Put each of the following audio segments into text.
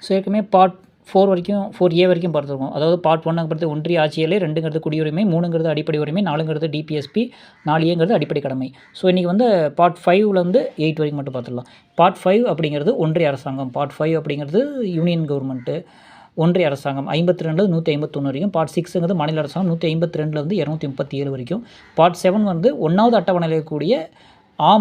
So ஏற்கனவே part 4 வரைக்கும் 4A வரைக்கும் பார்த்துருக்கோம். அதாவது பார்ட் 1 ஒன்றிய ஆட்சி எல்லை, 2ங்கிறது குடியுரிமை, 3ங்கிறது அடிப்படை உரிமை, 4ங்கிறது டிபிஎஸ்பி, 4Aங்கிறது அடிப்படை கடமை. ஸோ இன்றைக்கி வந்து பார்ட் 5லேருந்து 8 வரைக்கும் மட்டும் பார்த்துடலாம். பார்ட் 5 அப்படிங்கிறது ஒன்றிய அரசாங்கம். பார்ட் 5 அப்படிங்கிறது யூனியன் கவர்மெண்ட்டு, ஒன்றிய அரசாங்கம் 52 151 வரைக்கும். பார்ட் 6ங்கிறது மாநில அரசாங்கம் 152 237 வரைக்கும். பார்ட் 7 வந்து 1வது அட்டவணையில் இருக்கக்கூடிய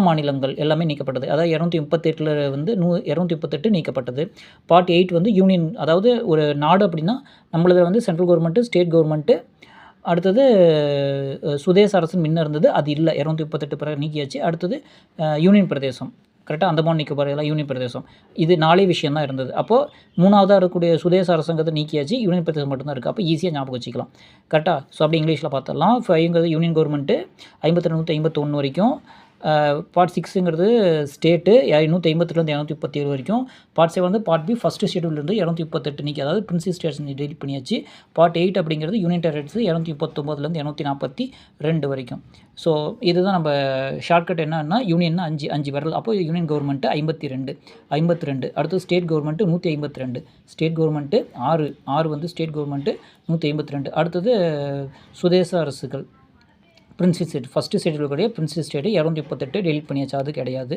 மாநிலங்கள் எல்லாமே நீக்கப்பட்டது. அதாவது 238 வந்து 238 நீக்கப்பட்டது. பார்ட் 8 வந்து யூனியன், அதாவது ஒரு நாடு அப்படின்னா நம்மளது வந்து சென்ட்ரல் கவர்மெண்ட்டு, ஸ்டேட் கவர்மெண்ட்டு, அடுத்தது சுதேச அரசு முன்ன இருந்தது, அது இல்லை, 238 பிறகு நீக்கியாச்சு. அடுத்தது யூனியன் பிரதேசம், கரெக்டாக அந்தமான் நிக்கோபார் இதெல்லாம் யூனியன் பிரதேசம். இது 4 விஷயம் தான் இருந்தது. அப்போது 3வதாக இருக்கக்கூடிய சுதேச அரசாங்கத்தை நீக்கியாச்சு, யூனியன் பிரதேசம் மட்டும்தான் இருக்குது. அப்போ ஈஸியாக ஞாபகம் வச்சுக்கலாம், கரெக்டாக. ஸோ அப்படி இங்கிலீஷில் பார்த்துடலாம். 5ங்கிறது யூனியன் கவர்மெண்ட்டு 52 151 வரைக்கும். பார்ட் 6ங்கிறது ஸ்டேட்டு 152 237 வரைக்கும். பார்ட் 7 வந்து பார்ட் பி ஃபஸ்ட்டு ஷெடியூல்லேருந்து 238 நீக்கி, அதாவது பிரின்சிபல் ஸ்டேட்ஸ் டெலிட் பண்ணியாச்சு. பார்ட் 8 அப்படிங்கிறது யூனியன் டெரிட்டரிஸ் 239 242 வரைக்கும். ஸோ இதுதான் நம்ம ஷார்ட்கட். என்னன்னா யூனியன் 5 விரல். அப்போ யூனியன் கவர்மெண்ட்டு 52. அடுத்து ஸ்டேட் கவர்மெண்ட்டு 152. ஸ்டேட் கவர்மெண்ட்டு 6 வந்து ஸ்டேட் கவர்மெண்ட்டு 152. அடுத்தது சுதேச அரசுகள் பிரின்சிபல் ஸ்டேட், ஃபஸ்ட்டு ஸ்டேட்டில் இருக்கக்கூடிய பிரின்சிபல் ஸ்டேட்டு 238 டெலிட் பண்ணியாச்சு, அது கிடையாது.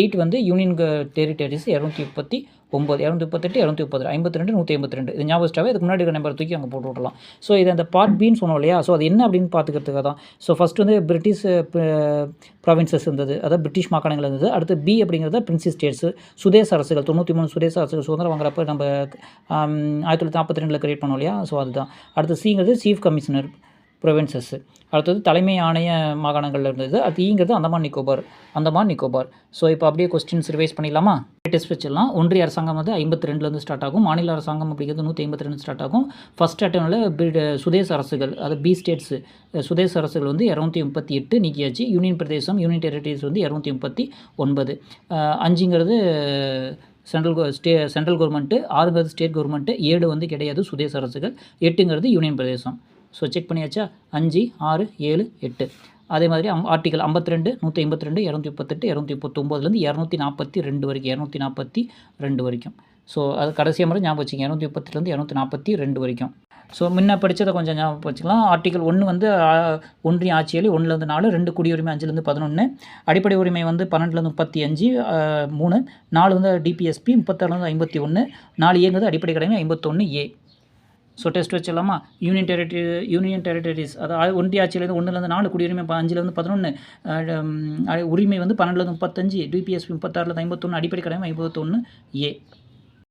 8 வந்து யூனியன் டெரிட்டரிஸ் 239 238 230 52 152. இது ஞாபகம் வச்சுட்டாவே இதுக்கு முன்னாடி நம்பர் தூக்கி அங்கே போட்டு விடலாம். ஸோ இது அந்த பார்ட் பின்னு சொன்னோம் இல்லையா. ஸோ அது என்ன அப்படின்னு பார்த்துக்கிறதுக்காக தான். ஸோ ஃபஸ்ட்டு வந்து பிரிட்டிஷ் ப்ராவின்சஸ் இருந்தது, அதாவது பிரிட்டிஷ் மாகாணங்கள் இருந்தது. அடுத்து பி அப்படிங்கிறது பிரின்சிபல் ஸ்டேட்ஸு, சுதேச அரசுகள் 93 சுதேச அரசுகள் சுதந்திரம் வாங்குறப்ப நம்ம 1942 கிரியேட் பண்ணோம் இல்லையா. ஸோ அதுதான். அடுத்து சிங்கிறது சீஃப் கமிஷனர் ப்ரொவின்சஸ்ஸு. அடுத்தது தலைமை ஆணைய மாகாணங்கள் இருந்தது. அது ஈங்கிறது அந்தமான் நிக்கோபார். ஸோ இப்போ அப்படியே கொஸ்டின்ஸ் ரிவைஸ் பண்ணிடலாமா. டெஸ்ட் வச்சிடலாம். ஒன்றிய அரசாங்கம் வந்து 52 ஸ்டார்ட் ஆகும். மாநில அரசாங்கம் அப்படிங்கிறது 152 ஸ்டார்ட் ஆகும். ஃபஸ்ட் அட்டவணையில் சுதேச அரசுகள், அது பி ஸ்டேட்ஸு, சுதேச அரசுகள் வந்து 238 நீக்கியாச்சு. யூனியன் பிரதேசம், யூனியன் டெரிட்டரிஸ் வந்து 239. 5ங்கிறது சென்ட்ரல் கவர்மெண்ட்டு, 6ங்கிறது ஸ்டேட் கவர்மெண்ட்டு, 7 வந்து கிடையாது சுதேச அரசுகள், 8ங்கிறது யூனியன் பிரதேசம். ஸோ செக் பண்ணியாச்சா. 5 6 7 8. அதே மாதிரி ஆர்டிகல் 52 152 238 239 வரைக்கும் 242 வரைக்கும். ஸோ அது கடைசியாக முறை ஞாபகம் வச்சுங்க, 238 242 வரைக்கும். ஸோ முன்ன படித்ததை கொஞ்சம் ஞாபகம் வச்சுக்கலாம். ஆர்டிகல் 1 வந்து ஒன்றிய ஆட்சியில் 1லேருந்து 4, 2 குடியுரிமை 5லேருந்து 11, அடிப்படை உரிமை வந்து 12லேருந்து 35, 3, 4 வந்து டிபிஎஸ்பி 36லேருந்து 51, 4Aங்கிறது அடிப்படை கடமை 51A. ஸோ டெஸ்ட் வச்சிடலாமா. யூனியன் டெரிட்டரிஸ், அதாவது ஒன்றிய ஆட்சியிலேருந்து 1லேருந்து 4, குடியுரிமை 5லேருந்து 11, உரிமை வந்து 12லேருந்து 35, டிபிஎஸ்பி 36லேருந்து 51, அடிப்படை கடமை 51A.